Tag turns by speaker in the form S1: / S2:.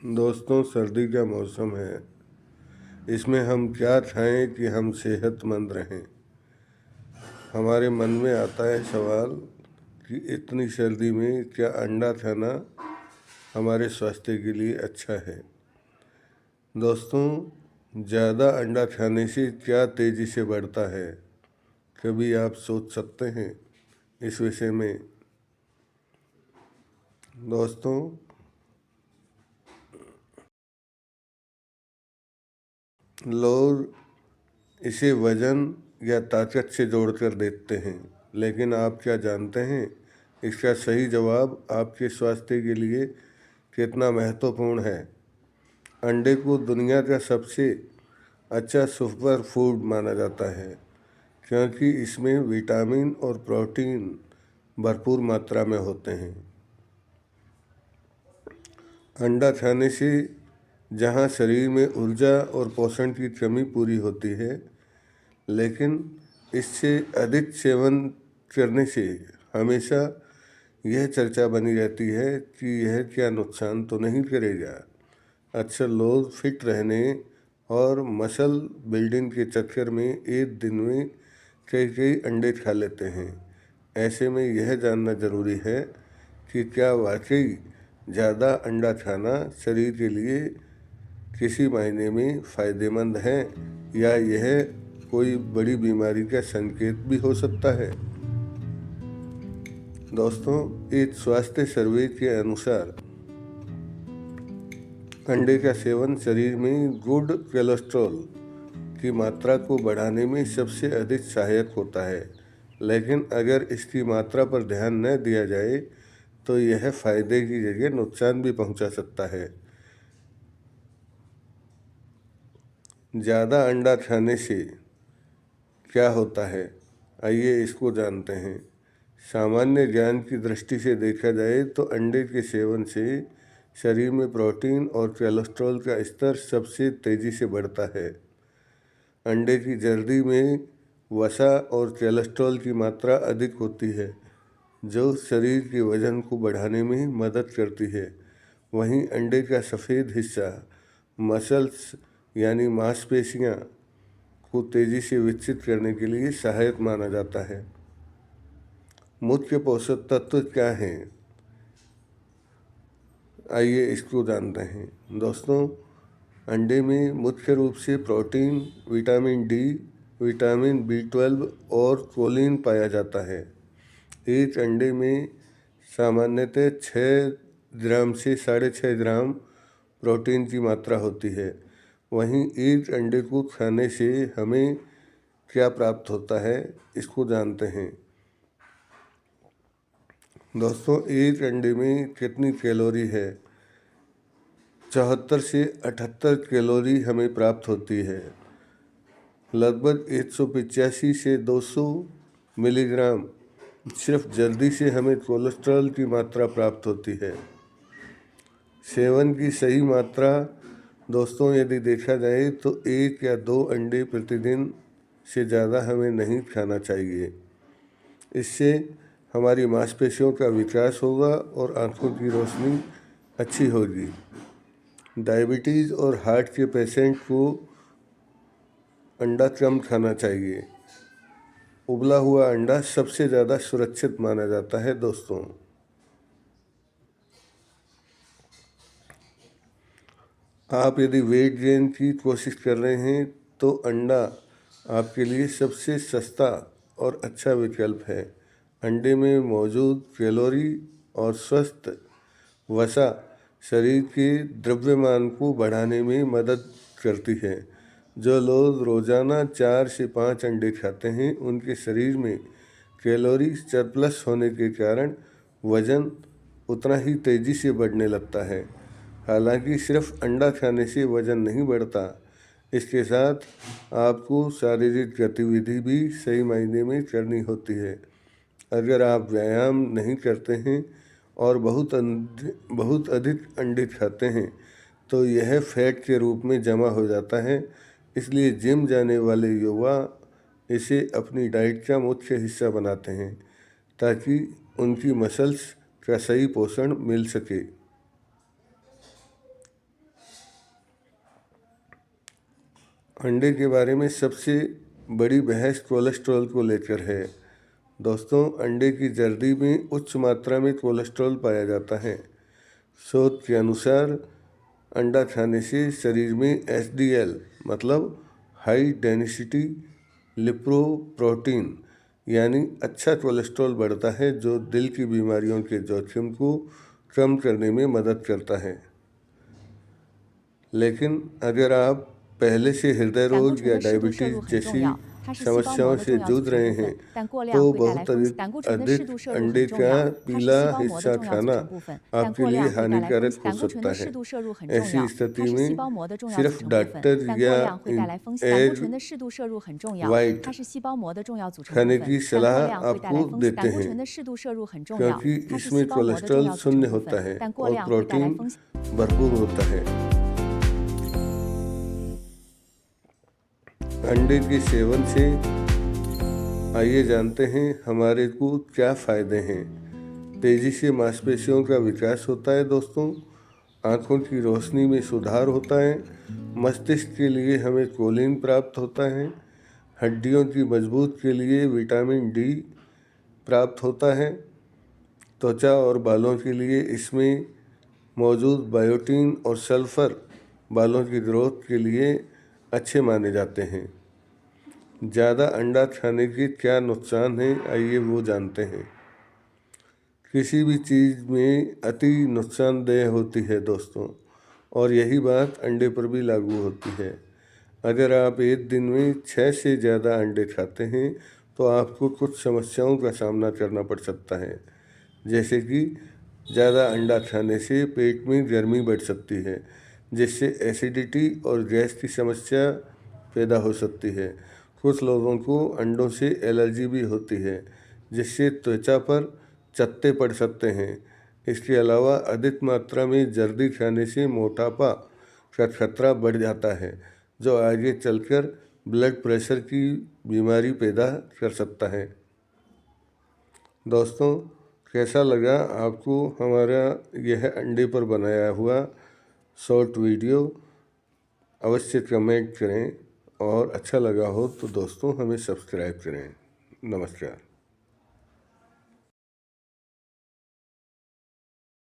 S1: दोस्तों, सर्दी का मौसम है। इसमें हम क्या खाएं कि हम सेहतमंद रहें। हमारे मन में आता है सवाल कि इतनी सर्दी में क्या अंडा खाना हमारे स्वास्थ्य के लिए अच्छा है। दोस्तों, ज़्यादा अंडा खाने से क्या तेज़ी से बढ़ता है, कभी आप सोच सकते हैं इस विषय में। दोस्तों, लोग इसे वजन या ताकत से जोड़कर देखते हैं, लेकिन आप क्या जानते हैं इसका सही जवाब आपके स्वास्थ्य के लिए कितना महत्वपूर्ण है। अंडे को दुनिया का सबसे अच्छा सुपर फूड माना जाता है, क्योंकि इसमें विटामिन और प्रोटीन भरपूर मात्रा में होते हैं। अंडा खाने से जहां शरीर में ऊर्जा और पोषण की कमी पूरी होती है, लेकिन इससे अधिक सेवन करने से हमेशा यह चर्चा बनी रहती है कि यह क्या नुकसान तो नहीं करेगा। अक्सर लोग फिट रहने और मसल बिल्डिंग के चक्कर में एक दिन में कई कई अंडे खा लेते हैं। ऐसे में यह जानना ज़रूरी है कि क्या वाकई ज़्यादा अंडा खाना शरीर के लिए किसी मायने में फ़ायदेमंद है, या यह कोई बड़ी बीमारी का संकेत भी हो सकता है। दोस्तों, एक स्वास्थ्य सर्वे के अनुसार अंडे का सेवन शरीर में गुड कोलेस्ट्रॉल की मात्रा को बढ़ाने में सबसे अधिक सहायक होता है, लेकिन अगर इसकी मात्रा पर ध्यान न दिया जाए तो यह फायदे की जगह नुकसान भी पहुंचा सकता है। ज़्यादा अंडा खाने से क्या होता है, आइए इसको जानते हैं। सामान्य ज्ञान की दृष्टि से देखा जाए तो अंडे के सेवन से शरीर में प्रोटीन और कोलेस्ट्रॉल का स्तर सबसे तेज़ी से बढ़ता है। अंडे की जर्दी में वसा और कोलेस्ट्रॉल की मात्रा अधिक होती है, जो शरीर के वजन को बढ़ाने में मदद करती है। वहीं अंडे का सफ़ेद हिस्सा मसल्स यानी मांसपेशियां को तेज़ी से विकसित करने के लिए सहायक माना जाता है। मुख्य पोषक तत्व क्या हैं, आइए इसको जानते हैं। दोस्तों, अंडे में मुख्य रूप से protein, vitamin D, vitamin B 12 और कोलिन पाया जाता है। एक अंडे में सामान्यतः 6 ग्राम से 6.5 ग्राम प्रोटीन की मात्रा होती है। वहीं एक अंडे को खाने से हमें क्या प्राप्त होता है, इसको जानते हैं। दोस्तों, एक अंडे में कितनी कैलोरी है? 74 से 78 कैलोरी हमें प्राप्त होती है। लगभग 185 से 200 मिलीग्राम सिर्फ जल्दी से हमें कोलेस्ट्रॉल की मात्रा प्राप्त होती है। सेवन की सही मात्रा, दोस्तों, यदि देखा जाए तो 1 या 2 अंडे प्रतिदिन से ज़्यादा हमें नहीं खाना चाहिए। इससे हमारी मांसपेशियों का विकास होगा और आंखों की रोशनी अच्छी होगी। डायबिटीज़ और हार्ट के पेशेंट को अंडा कम खाना चाहिए। उबला हुआ अंडा सबसे ज़्यादा सुरक्षित माना जाता है। दोस्तों, आप यदि वेट गेन की कोशिश कर रहे हैं तो अंडा आपके लिए सबसे सस्ता और अच्छा विकल्प है। अंडे में मौजूद कैलोरी और स्वस्थ वसा शरीर के द्रव्यमान को बढ़ाने में मदद करती है। जो लोग रोज़ाना 4 से 5 अंडे खाते हैं, उनके शरीर में कैलोरी सरप्लस होने के कारण वज़न उतना ही तेज़ी से बढ़ने लगता है। हालांकि सिर्फ अंडा खाने से वज़न नहीं बढ़ता, इसके साथ आपको शारीरिक गतिविधि भी सही मायने में करनी होती है। अगर आप व्यायाम नहीं करते हैं और बहुत अधिक अंडे खाते हैं तो यह फैट के रूप में जमा हो जाता है। इसलिए जिम जाने वाले युवा इसे अपनी डाइट का मुख्य हिस्सा बनाते हैं, ताकि उनकी मसल्स का सही पोषण मिल सके। अंडे के बारे में सबसे बड़ी बहस कोलेस्ट्रॉल को लेकर है। दोस्तों, अंडे की जर्दी में उच्च मात्रा में कोलेस्ट्रॉल पाया जाता है। शोध के अनुसार अंडा खाने से शरीर में HDL मतलब हाई डेंसिटी लिपोप्रोटीन यानी अच्छा कोलेस्ट्रॉल बढ़ता है, जो दिल की बीमारियों के जोखिम को कम करने में मदद करता है। लेकिन अगर आप पहले से हृदय रोग या डायबिटीज जैसी समस्याओं से जूझ रहे हैं तो बहुत अधिक अंडे का पीला हिस्सा खाना आपके लिए हानिकारक हो सकता है। ऐसी स्थिति में सिर्फ डॉक्टर या एग वाइट खाने की सलाह आपको देते हैं, क्योंकि इसमें कोलेस्ट्रॉल शून्य होता है और प्रोटीन भरपूर होता है। अंडे के सेवन से आइए जानते हैं हमारे को क्या फ़ायदे हैं। तेज़ी से मांसपेशियों का विकास होता है दोस्तों, आँखों की रोशनी में सुधार होता है, मस्तिष्क के लिए हमें कोलिन प्राप्त होता है, हड्डियों की मजबूत के लिए विटामिन D प्राप्त होता है, त्वचा और बालों के लिए इसमें मौजूद बायोटीन और सल्फ़र बालों की ग्रोथ के लिए अच्छे माने जाते हैं। ज़्यादा अंडा खाने के क्या नुकसान हैं, आइए वो जानते हैं। किसी भी चीज़ में अति नुकसानदेह होती है दोस्तों, और यही बात अंडे पर भी लागू होती है। अगर आप एक दिन में 6 से ज़्यादा अंडे खाते हैं तो आपको कुछ समस्याओं का सामना करना पड़ सकता है, जैसे कि ज़्यादा अंडा खाने से पेट में गर्मी बढ़ सकती है, जिससे एसिडिटी और गैस की समस्या पैदा हो सकती है। कुछ लोगों को अंडों से एलर्जी भी होती है, जिससे त्वचा पर चत्ते पड़ सकते हैं। इसके अलावा अधिक मात्रा में जर्दी खाने से मोटापा का खतरा बढ़ जाता है, जो आगे चलकर ब्लड प्रेशर की बीमारी पैदा कर सकता है। दोस्तों, कैसा लगा आपको हमारा यह अंडे पर बनाया हुआ शॉर्ट वीडियो? अवश्य कमेंट करें, और अच्छा लगा हो तो दोस्तों हमें सब्सक्राइब करें। नमस्कार।